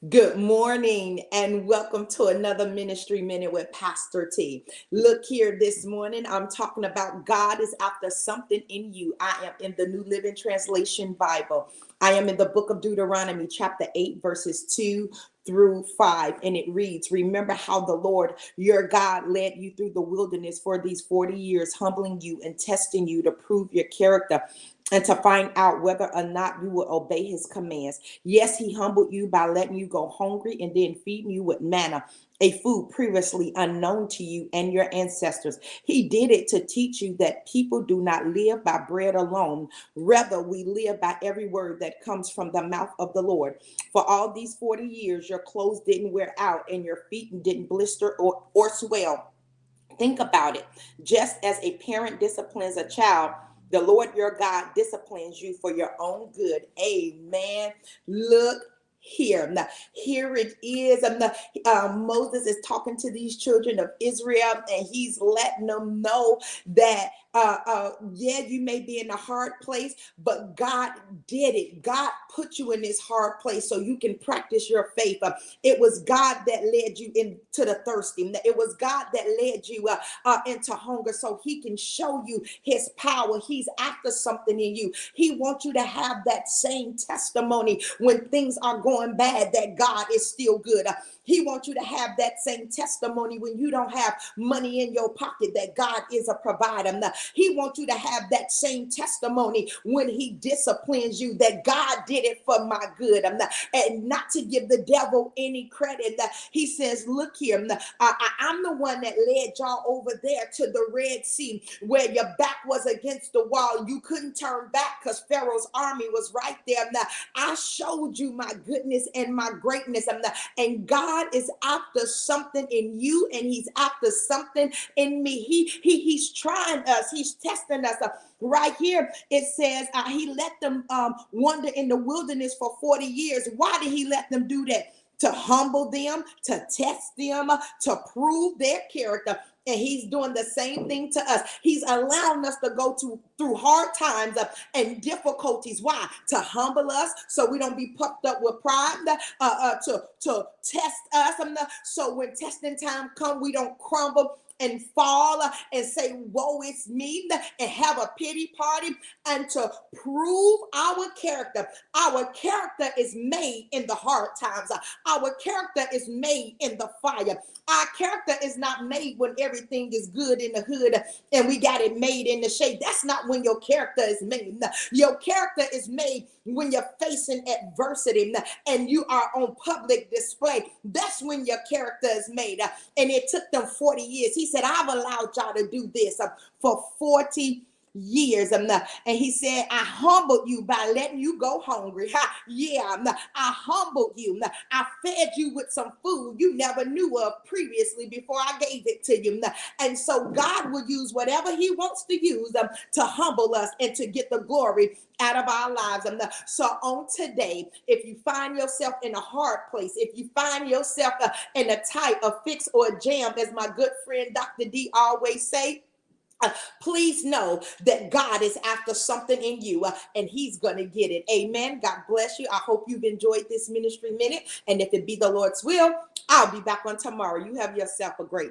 Good morning and welcome to another Ministry Minute with Pastor T. Look here this morning, I'm talking about God is after something in you. I am in the New Living Translation Bible. I am in the book of Deuteronomy, chapter 8, verses 2 through 5, and it reads, "Remember how the Lord your God led you through the wilderness for these 40 years, humbling you and testing you to prove your character and to find out whether or not you will obey his commands. Yes, he humbled you by letting you go hungry and then feeding you with manna, a food previously unknown to you and your ancestors. He did it to teach you that people do not live by bread alone. Rather, we live by every word that comes from the mouth of the Lord. For all these 40 years, your clothes didn't wear out and your feet didn't blister or swell. Think about it. Just as a parent disciplines a child, the Lord your God disciplines you for your own good. Amen. Look here. Now, here it is. Moses is talking to these children of Israel, and he's letting them know that yeah, you may be in a hard place, but God did it. God put you in this hard place so you can practice your faith. It was God that led you into the thirsty. It was God that led you into hunger so he can show you his power. He's after something in you. He wants you to have that same testimony when things are going bad, that God is still good. He wants you to have that same testimony when you don't have money in your pocket, that God is a provider. He wants you to have that same testimony when he disciplines you, that God did it for my good. And not to give the devil any credit. He says, look here, I'm the one that led y'all over there to the Red Sea where your back was against the wall. You couldn't turn back because Pharaoh's army was right there. I showed you my goodness and my greatness. And God is after something in you, and he's after something in me. He's trying us. He's testing us. Right here, it says he let them wander in the wilderness for 40 years. Why did he let them do that? To humble them, to test them, to prove their character. And he's doing the same thing to us. He's allowing us to go through hard times and difficulties. Why? To humble us so we don't be puffed up with pride, to test us. So when testing time comes, we don't crumble and fall and say, woe is me, and have a pity party, and to prove our character. Our character is made in the hard times. Our character is made in the fire. Our character is not made when everything is good in the hood and we got it made in the shade. That's not when your character is made. Your character is made when you're facing adversity and you are on public display. That's when your character is made. And it took them 40 years. He said, I've allowed y'all to do this for 40 years. And he said, I humbled you by letting you go hungry. Yeah, I humbled you. I fed you with some food you never knew of previously before I gave it to you. And so God will use whatever he wants to use to humble us and to get the glory out of our lives. So on today, if you find yourself in a hard place, if you find yourself in a tight, a fix, or a jam, as my good friend Dr. D always say, please know that God is after something in you and he's going to get it. Amen. God bless you. I hope you've enjoyed this ministry minute. And if it be the Lord's will, I'll be back on tomorrow. You have yourself a great